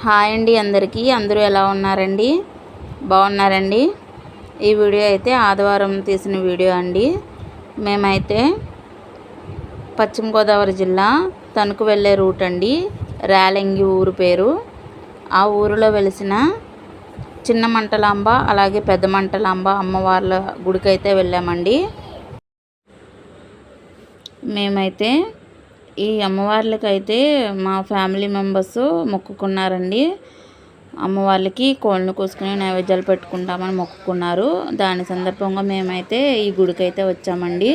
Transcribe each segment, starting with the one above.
Hi అండి అందరికీ. అందరూ ఎలా ఉన్నారండి? బాగున్నారండి. ఈ వీడియో అయితే ఆదివారం తీసిన వీడియో అండి. మేమైతే పశ్చిమ గోదావరి జిల్లా తణుకు వెళ్ళే రూట్ అండి. రేలంగి ఊరు పేరు. ఆ ఊరిలో వెలిసిన చిన్న మంటలాంబ అలాగే పెద్ద మంటలాంబ అమ్మవార్ల గుడికైతే వెళ్ళామండి. మేమైతే ఈ అమ్మవార్లకైతే మా ఫ్యామిలీ మెంబర్స్ మొక్కుకున్నారండి. అమ్మవార్లకి కోళ్ళను కోసుకుని నైవేద్యాలు పెట్టుకుంటామని మొక్కుకున్నారు. దాని సందర్భంగా మేమైతే ఈ గుడికైతే వచ్చామండి.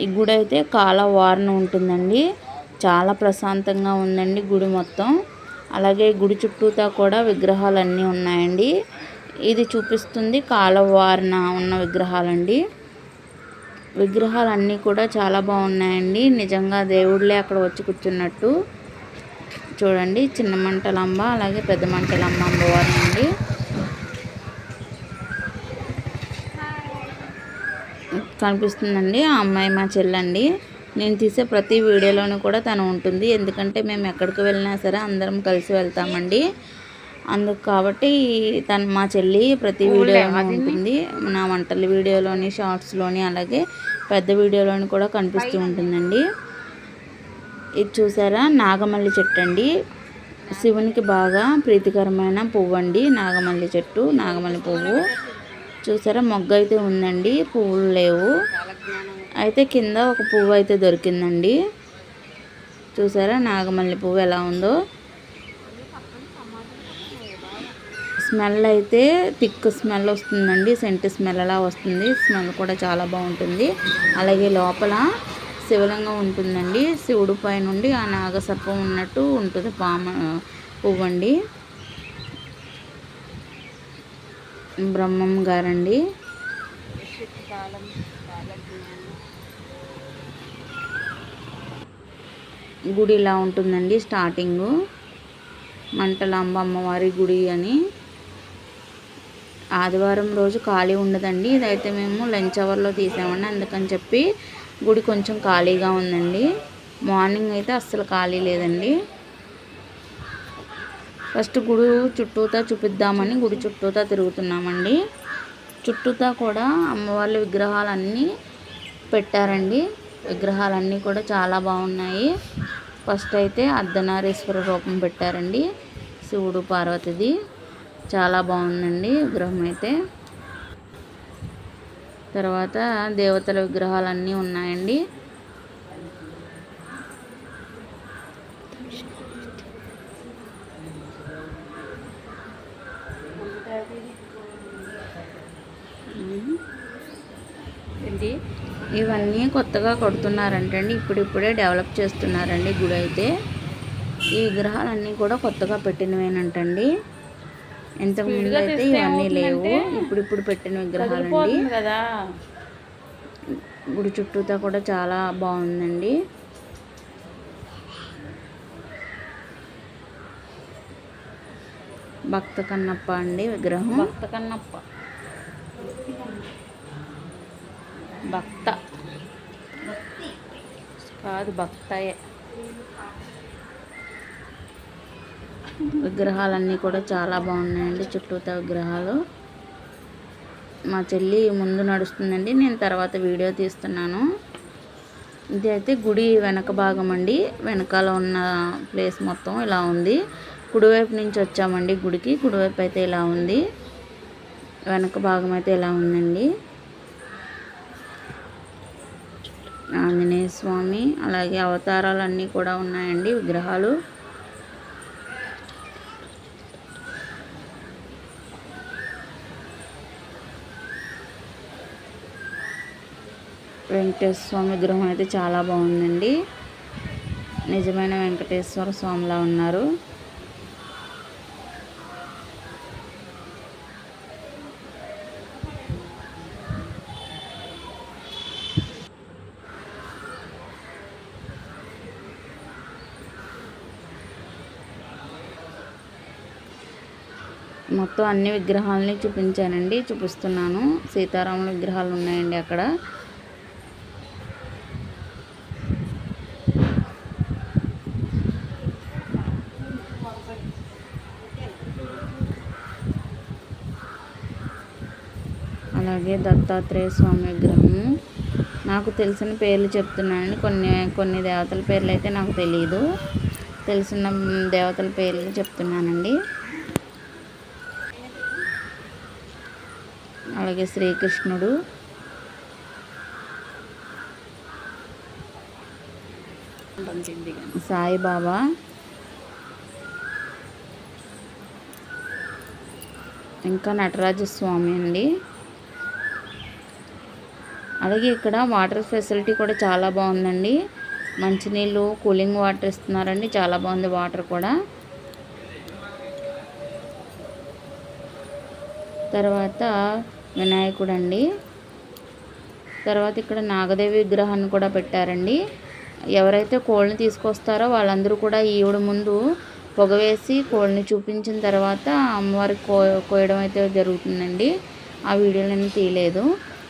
ఈ గుడి అయితే కాలవారన ఉంటుందండి. చాలా ప్రశాంతంగా ఉందండి గుడి మొత్తం. అలాగే గుడి చుట్టూతా కూడా విగ్రహాలన్నీ ఉన్నాయండి. ఇది చూపిస్తుంది కాలవారన ఉన్న విగ్రహాలండి. విగ్రహాలన్నీ కూడా చాలా బాగున్నాయండి. నిజంగా దేవుళ్ళే అక్కడ వచ్చి కూర్చున్నట్టు. చూడండి, చిన్న మంటలాంబ అలాగే పెద్ద మంటలాంబ అమ్మవారు అండి. కనిపిస్తుందండి. ఆ అమ్మాయి మా చెల్లండి. నేను తీసే ప్రతి వీడియోలోనూ కూడా తను ఉంటుంది. ఎందుకంటే మేము ఎక్కడికి వెళ్ళినా సరే అందరం కలిసి వెళ్తామండి. అందుకు కాబట్టి తను మా చెల్లి ప్రతి వీడియోలో ఉంటుంది. నా వంటల వీడియోలోని, షార్ట్స్లోని అలాగే పెద్ద వీడియోలోని కూడా కనిపిస్తూ ఉంటుందండి. ఇది చూసారా, నాగమల్లి చెట్టు అండి. శివునికి బాగా ప్రీతికరమైన పువ్వు అండి నాగమల్లి చెట్టు. నాగమల్లి పువ్వు చూసారా, మొగ్గ అయితే ఉందండి, పువ్వులు లేవు. అయితే కింద ఒక పువ్వు అయితే దొరికిందండి. చూసారా నాగమల్లి పువ్వు ఎలా ఉందో. స్మెల్ అయితే థిక్ స్మెల్ వస్తుందండి. సెంట్ స్మెల్ అలా వస్తుంది. స్మెల్ కూడా చాలా బాగుంటుంది. అలాగే లోపల శివలింగం ఉంటుందండి. శివుడు పై నుండి ఆ నాగసర్పం ఉన్నట్టు ఉంటుంది పువ్వు అండి. బ్రహ్మం గారండి. గుడి ఇలా ఉంటుందండి. స్టార్టింగు మంటలాంబ అమ్మవారి గుడి అని. ఆదివారం రోజు ఖాళీ ఉండదండి. ఇదైతే మేము లంచ్ అవర్లో తీసామండి. అందుకని చెప్పి గుడి కొంచెం ఖాళీగా ఉందండి. మార్నింగ్ అయితే అస్సలు ఖాళీ లేదండి. ఫస్ట్ గుడి చుట్టూతా చూపిద్దామని గుడి చుట్టూతా తిరుగుతున్నామండి. చుట్టూతా కూడా అమ్మవార్ల విగ్రహాలన్నీ పెట్టారండి. విగ్రహాలన్నీ కూడా చాలా బాగున్నాయి. ఫస్ట్ అయితే అర్ధనారీశ్వర రూపం పెట్టారండి. శివుడు పార్వతిది చాలా బాగుందండి విగ్రహం అయితే. తర్వాత దేవతల విగ్రహాలన్నీ ఉన్నాయండి. ఇవన్నీ కొత్తగా కడుతున్నారంటండి. ఇప్పుడిప్పుడే డెవలప్ చేస్తున్నారండి గుడి అయితే. ఈ విగ్రహాలన్నీ కూడా కొత్తగా పెట్టినవేనంటండి. ఇంతకు ముందు అయితే ఇవన్నీ లేవు. ఇప్పుడు పెట్టిన విగ్రహాలండి. గుడి చుట్టూతా కూడా చాలా బాగుందండి. భక్త కన్నప్ప అండి విగ్రహం. భక్త కన్నప్ప భక్త కాదు, భక్తయే. విగ్రహాలన్నీ కూడా చాలా బాగున్నాయండి. చుట్టూతా విగ్రహాలు. మా చెల్లి ముందు నడుస్తుందండి, నేను తర్వాత వీడియో తీస్తున్నాను. ఇది అయితే గుడి వెనక భాగం అండి. వెనకాల ఉన్న ప్లేస్ మొత్తం ఇలా ఉంది. కుడివైపు నుంచి వచ్చామండి గుడికి. కుడివైపు అయితే ఇలా ఉంది. వెనక భాగం అయితే ఇలా ఉందండి. ఆంజనేయ స్వామి అలాగే అవతారాలన్నీ కూడా ఉన్నాయండి విగ్రహాలు. వెంకటేశ్వర స్వామి విగ్రహం అయితే చాలా బాగుందండి. నిజమైన వెంకటేశ్వర స్వామిలా ఉన్నారు. మొత్తం అన్ని విగ్రహాలని చూపిస్తున్నాను. సీతారాముల విగ్రహాలు ఉన్నాయండి అక్కడ. అలాగే దత్తాత్రేయ స్వామి విగ్రహము. నాకు తెలిసిన పేర్లు చెప్తున్నానండి. కొన్ని దేవతల పేర్లు అయితే నాకు తెలియదు, తెలిసిన దేవతల పేర్లు చెప్తున్నానండి. అలాగే శ్రీకృష్ణుడు, సాయిబాబా, ఇంకా నటరాజస్వామి అండి. అలాగే ఇక్కడ వాటర్ ఫెసిలిటీ కూడా చాలా బాగుందండి. మంచినీళ్ళు, కూలింగ్ వాటర్ ఇస్తున్నారండి. చాలా బాగుంది వాటర్ కూడా. తర్వాత వినాయకుడు అండి. తర్వాత ఇక్కడ నాగదేవి విగ్రహాన్ని కూడా పెట్టారండి. ఎవరైతే కోళ్ళని తీసుకొస్తారో వాళ్ళందరూ కూడా ఈవిడ ముందు పొగ వేసి కోళ్ళని చూపించిన తర్వాత అమ్మవారికి కోయడం అయితే జరుగుతుందండి. ఆ వీడియో నేను తీయలేదు.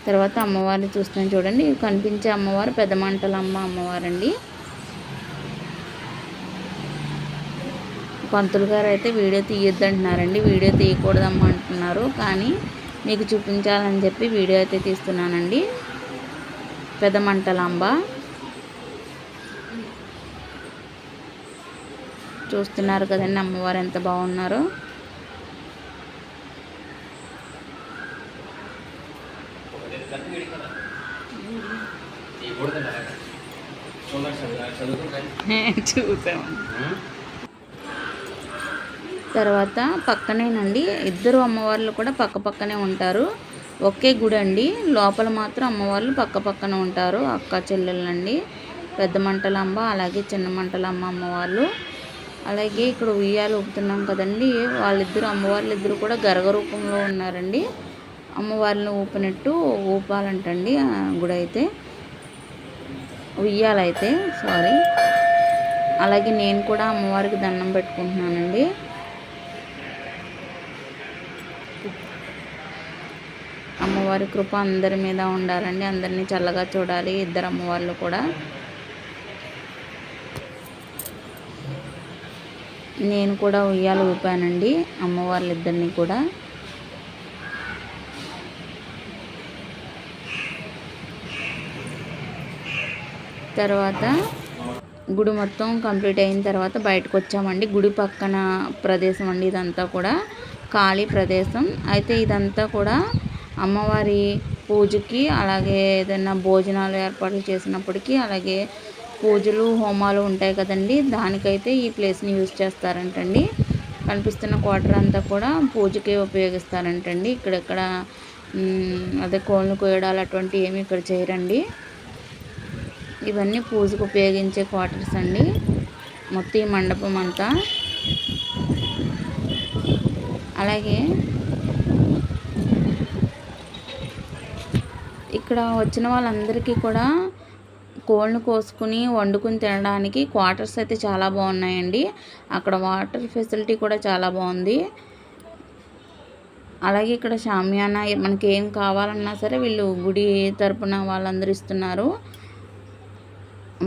తర్వాత అమ్మవారిని చూస్తున్నాను చూడండి. కనిపించే అమ్మవారు పెద్దమంటలమ్మ అమ్మవారండి. పంతులు గారు అయితే వీడియో తీయొద్దు అంటున్నారండి. వీడియో తీయకూడదమ్మా అంటున్నారు, కానీ మీకు చూపించాలని చెప్పి వీడియో అయితే తీస్తున్నానండి. పెద్దమంటలాంబ చూస్తున్నారు కదండి అమ్మవారు ఎంత బాగున్నారో. చూసాము. తర్వాత పక్కనేనండి ఇద్దరు అమ్మవార్లు కూడా పక్క పక్కనే ఉంటారు. ఒకే గుడి అండి. లోపల మాత్రం అమ్మవార్లు పక్క పక్కన ఉంటారు. అక్క చెల్లెళ్ళండి. పెద్ద మంటలాంబ అలాగే చిన్న మంటలాంబ అమ్మవార్లు. అలాగే ఇక్కడ ఉయ్యాలు ఊపుతున్నాం కదండి, వాళ్ళిద్దరు అమ్మవార్లు ఇద్దరు కూడా గరగ రూపంలో ఉన్నారండి. అమ్మవారిని ఊపినట్టు ఊపాలంటండి గుడి అయితే, ఉయ్యాలైతే సారీ. అలాగే నేను కూడా అమ్మవారికి దండం పెట్టుకుంటున్నానండి. అమ్మవారి కృప అందరి మీద ఉండాలండి. అందరినీ చల్లగా చూడాలి ఇద్దరు అమ్మవార్లు కూడా. నేను కూడా ఉయ్యాల ఊపానండి అమ్మవార్లిద్దరిని కూడా. తర్వాత గుడి మొత్తం కంప్లీట్ అయిన తర్వాత బయటకు వచ్చామండి. గుడి పక్కన ప్రదేశం అండి ఇదంతా కూడా, ఖాళీ ప్రదేశం. అయితే ఇదంతా కూడా అమ్మవారి పూజకి, అలాగే ఏదైనా భోజనాలు ఏర్పాట్లు చేసినప్పటికీ, అలాగే పూజలు హోమాలు ఉంటాయి కదండి, దానికైతే ఈ ప్లేస్ని యూజ్ చేస్తారంటండి. కనిపిస్తున్న క్వార్టర్ అంతా కూడా పూజకి ఉపయోగిస్తారంటండి. ఇక్కడెక్కడ అదే కోళ్ళను కోయడాలు అటువంటి ఏమి ఇక్కడ చేయరండి. ఇవన్నీ పూజకు ఉపయోగించే క్వార్టర్స్ అండి. మొత్తం ఈ మండపం అంతా. అలాగే ఇక్కడ వచ్చిన వాళ్ళందరికీ కూడా కోళ్ళను కోసుకుని వండుకుని తినడానికి క్వార్టర్స్ అయితే చాలా బాగున్నాయండి. అక్కడ వాటర్ ఫెసిలిటీ కూడా చాలా బాగుంది. అలాగే ఇక్కడ షామియానా మనకి ఏం కావాలన్నా సరే వీళ్ళు గుడి తరపున వాళ్ళందరూ ఇస్తున్నారు.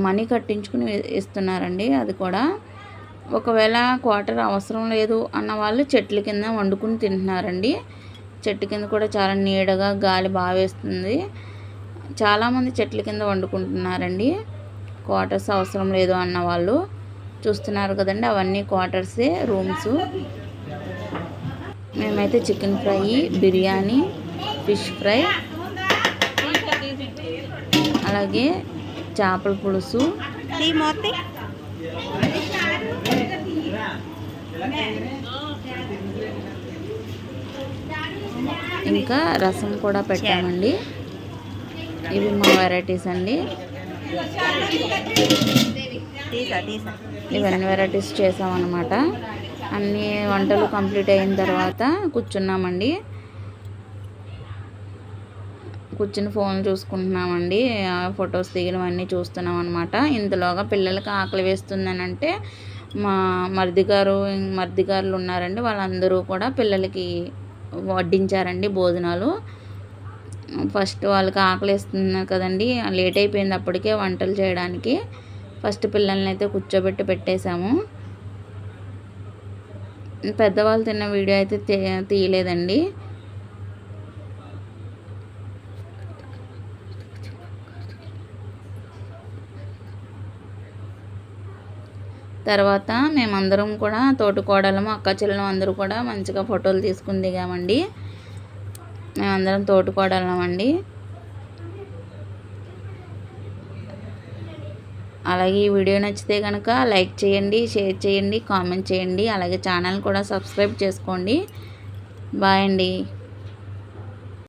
మనీ కట్టించుకుని ఇస్తున్నారండి. అది కూడా ఒకవేళ క్వార్టర్ అవసరం లేదు అన్న వాళ్ళు చెట్ల కింద వండుకుని తింటున్నారండి. చెట్టు కింద కూడా చాలా నీడగా గాలి బాగా వేస్తుంది. చాలామంది చెట్ల కింద వండుకుంటున్నారండి. క్వార్టర్స్ అవసరం లేదు అన్న వాళ్ళు. చూస్తున్నారు కదండి, అవన్నీ క్వార్టర్సే, రూమ్స్. మేమైతే chicken fry, biryani, fish fry, అలాగే చేపల పులుసు, ఇంకా రసం కూడా పెట్టామండి. ఇవి మా వెరైటీస్ అండి. ఇవన్నీ వెరైటీస్ చేసామన్నమాట. అన్ని వంటలు కంప్లీట్ అయిన తర్వాత కూర్చున్నామండి. కూర్చుని ఫోన్ చూసుకుంటున్నామండి. ఫొటోస్ దిగడం అన్నీ చూస్తున్నాం అనమాట. ఇంతలోగా పిల్లలకి ఆకలి వేస్తుందని అంటే మా మర్దిగారులు ఉన్నారండి. వాళ్ళందరూ కూడా పిల్లలకి వడ్డించారండి భోజనాలు. ఫస్ట్ వాళ్ళకి ఆకలి వేస్తున్నారు కదండి, లేట్ అయిపోయింది అప్పటికే వంటలు చేయడానికి. ఫస్ట్ పిల్లల్ని అయితే కూర్చోబెట్టి పెట్టేశాము. పెద్దవాళ్ళు తిన్న వీడియో అయితే తీయలేదండి. తర్వాత మేమందరం కూడా తోటికోడలము అక్క చెల్లెలు అందరూ కూడా మంచిగా ఫోటోలు తీసుకుని దిగామండి. మేమందరం తోటికోడలమండి. అలాగే ఈ వీడియో నచ్చితే కనుక లైక్ చేయండి, షేర్ చేయండి, కామెంట్ చేయండి. అలాగే ఛానల్ కూడా సబ్స్క్రైబ్ చేసుకోండి. బాయ్ అండి.